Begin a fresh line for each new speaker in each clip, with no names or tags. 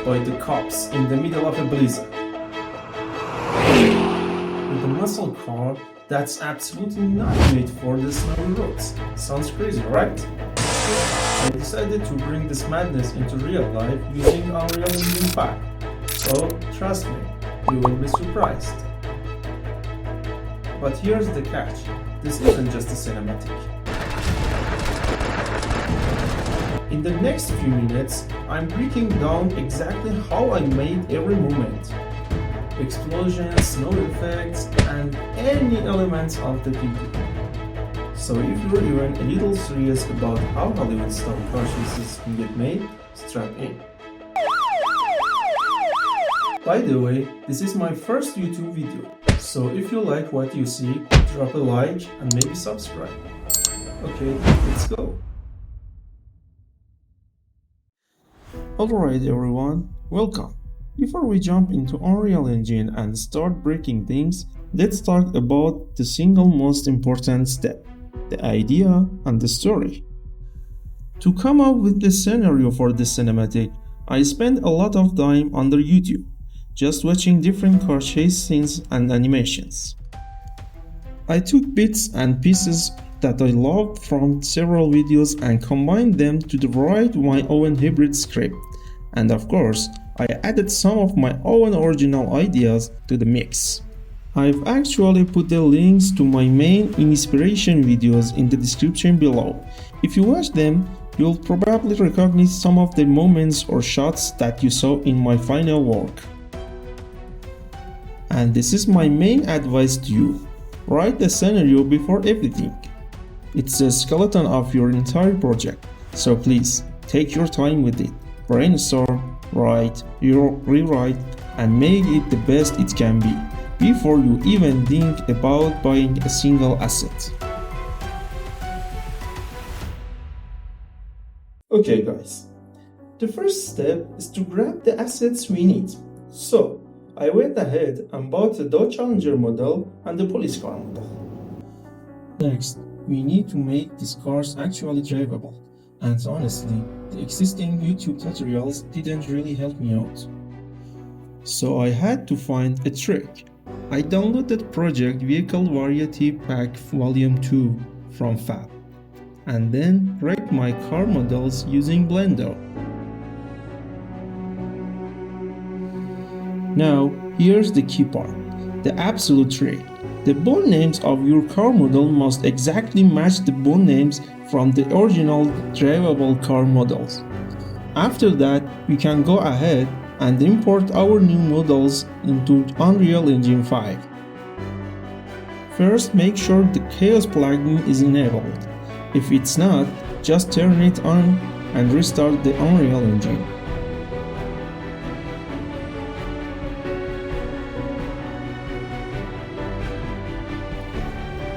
by the cops in the middle of a blizzard. With a muscle car that's absolutely not made for the snowy roads. Sounds crazy, right? I decided to bring this madness into real life using Unreal Engine 5. So, trust me, you will be surprised. But here's the catch. This isn't just a cinematic. In the next few minutes, I'm breaking down exactly how I made every movement. Explosions, snow effects, and any elements of the video. So if you're even a little serious about how Hollywood-style car chases can get made, strap in. By the way, this is my first YouTube video, so if you like what you see, drop a like and maybe subscribe. Okay, let's go. Alright everyone, welcome. Before we jump into Unreal Engine and start breaking things, let's talk about the single most important step, the idea and the story. To come up with the scenario for this cinematic, I spent a lot of time under YouTube, just watching different car chase scenes and animations. I took bits and pieces that I loved from several videos and combined them to write my own hybrid script. And of course, I added some of my own original ideas to the mix. I've actually put the links to my main inspiration videos in the description below. If you watch them, you'll probably recognize some of the moments or shots that you saw in my final work. And this is my main advice to you. Write the scenario before everything. It's the skeleton of your entire project, so please take your time with it. Brainstorm, write, rewrite, and make it the best it can be before you even think about buying a single asset. Okay guys, the first step is to grab the assets we need. So, I went ahead and bought the Dodge Challenger model and the police car model. Next, we need to make these cars actually drivable. And honestly, the existing YouTube tutorials didn't really help me out. So I had to find a trick. I downloaded Project Vehicle Variety Pack Volume 2 from Fab, and then wrecked my car models using Blender. Now, here's the key part, the absolute trick. The build names of your car model must exactly match the build names from the original drivable car models. After that, we can go ahead and import our new models into Unreal Engine 5. First, make sure the Chaos plugin is enabled. If it's not, just turn it on and restart the Unreal Engine.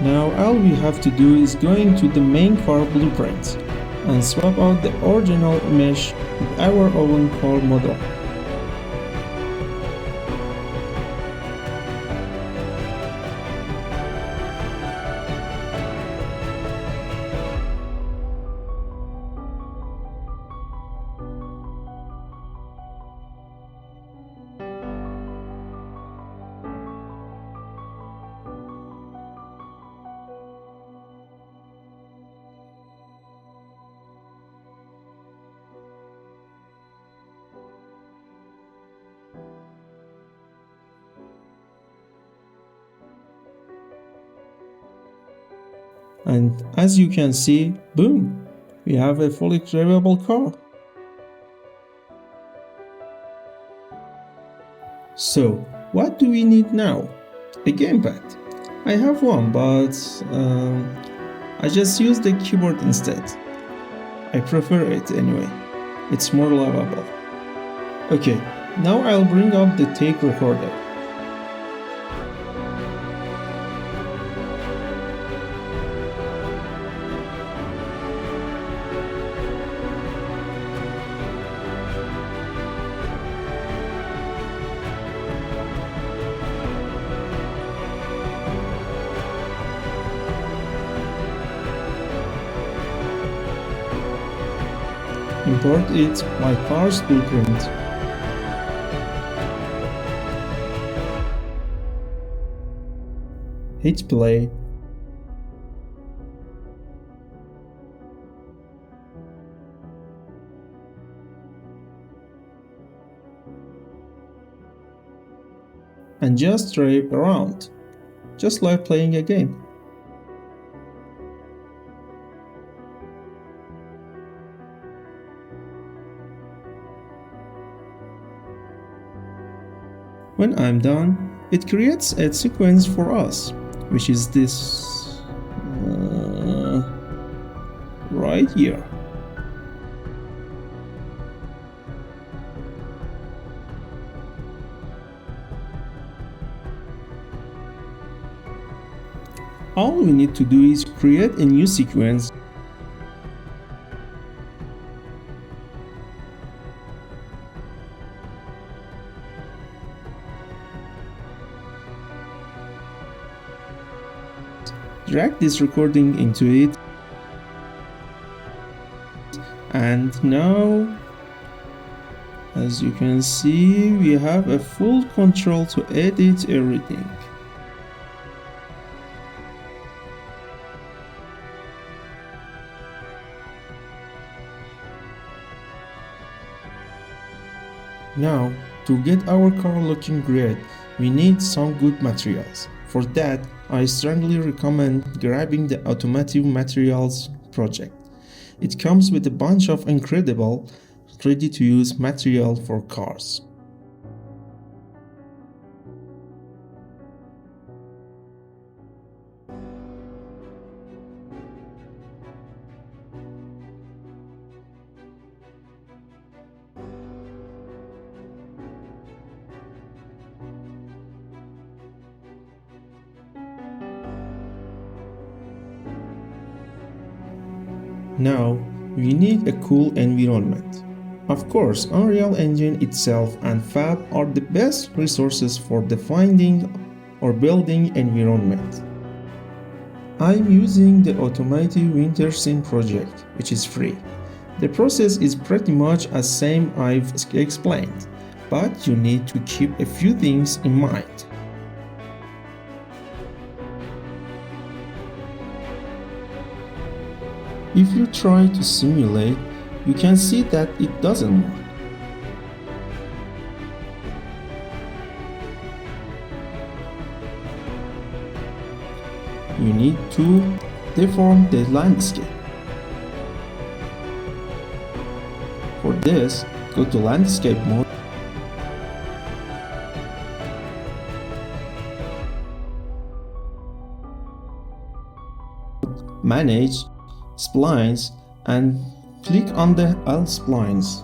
Now all we have to do is go into the main car blueprint and swap out the original mesh with our own car model. And as you can see, boom, we have a fully drivable car. So, what do we need now? A gamepad. I have one, but I just use the keyboard instead. I prefer it anyway. It's more lovable. Okay, now I'll bring up the tape recorder. Import it my car's blueprint. hit play, and just drive around, just like playing a game. When I'm done, it creates a sequence for us, which is this right here. All we need to do is create a new sequence drag this recording into it, and now as you can see we have a full control to edit everything. Now, to get our car looking great, we need some good materials. For that, I strongly recommend grabbing the Automotive Materials project. It comes with a bunch of incredible, ready-to-use material for cars. Now, we need a cool environment. Of course, Unreal Engine itself and Fab are the best resources for defining or building environment. I'm using the Automotive Winter Scene project, which is free. The process is pretty much as same I've explained, but you need to keep a few things in mind. If you try to simulate, you can see that it doesn't work. You need to deform the landscape. For this, go to Landscape mode, Manage, Splines, and click on the L splines.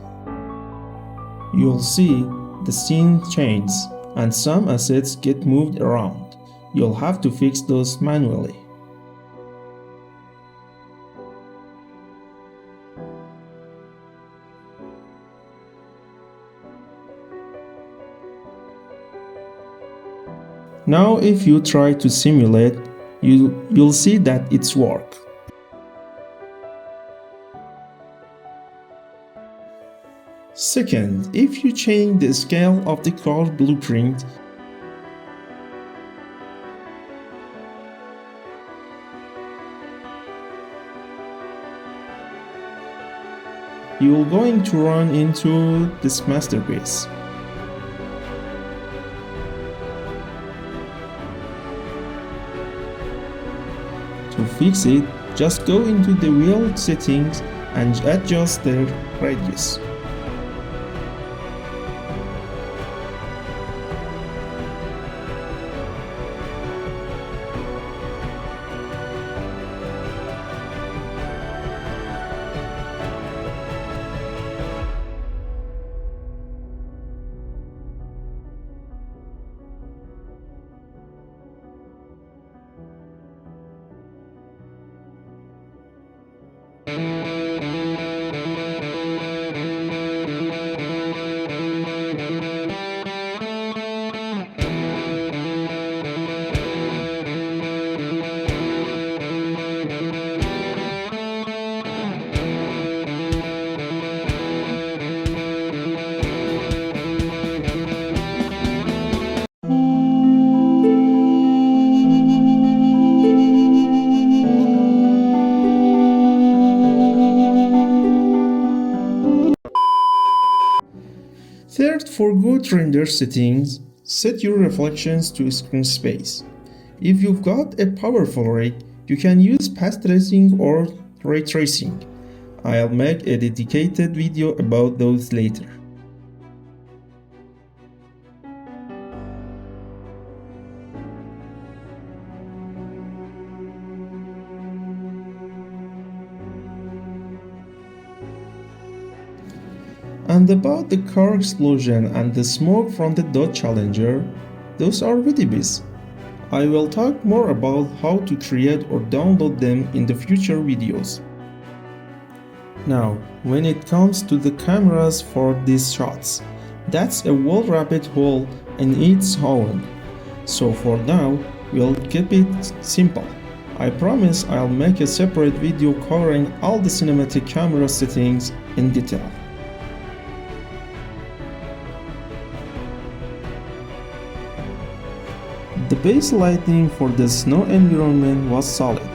You'll see the scene changes and some assets get moved around. You'll have to fix those manually. Now if you try to simulate, you'll see that it's work. Second, if you change the scale of the car blueprint, you're going to run into this masterpiece. To fix it, just go into the wheel settings and adjust the radius. For good render settings, set your reflections to screen space. If you've got a powerful rig, you can use path tracing or ray tracing. I'll make a dedicated video about those later. And about the car explosion and the smoke from the Dodge Challenger, those are videos. I will talk more about how to create or download them in the future videos. Now, when it comes to the cameras for these shots, that's a whole rabbit hole in its own. So for now, we'll keep it simple. I promise I'll make a separate video covering all the cinematic camera settings in detail. The base lighting for the snow environment was solid,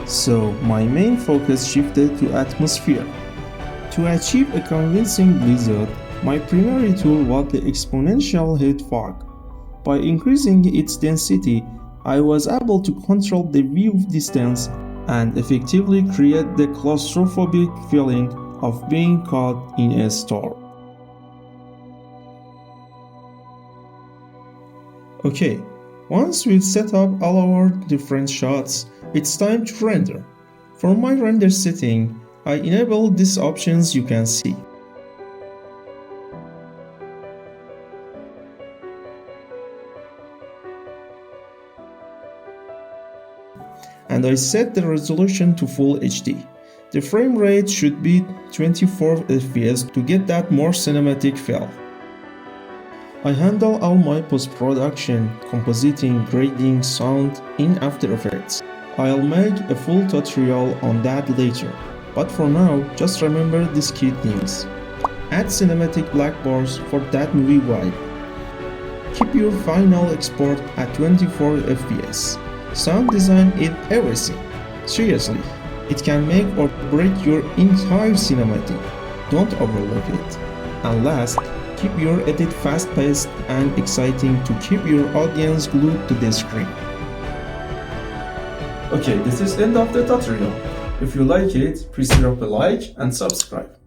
so my main focus shifted to atmosphere. To achieve a convincing blizzard, my primary tool was the exponential heat fog. By increasing its density, I was able to control the view distance and effectively create the claustrophobic feeling of being caught in a storm. Okay, once we've set up all our different shots, it's time to render. For my render setting, I enable these options you can see. And I set the resolution to Full HD. The frame rate should be 24 FPS to get that more cinematic feel. I handle all my post-production, compositing, grading, sound in After Effects. I'll make a full tutorial on that later, but for now, just remember these key things. Add cinematic black bars for that movie vibe. Keep your final export at 24 FPS. Sound design is everything. Seriously, it can make or break your entire cinematic. Don't overlook it. And last, keep your edit fast-paced and exciting to keep your audience glued to the screen. Okay, this is the end of the tutorial. If you like it, please drop a like and subscribe.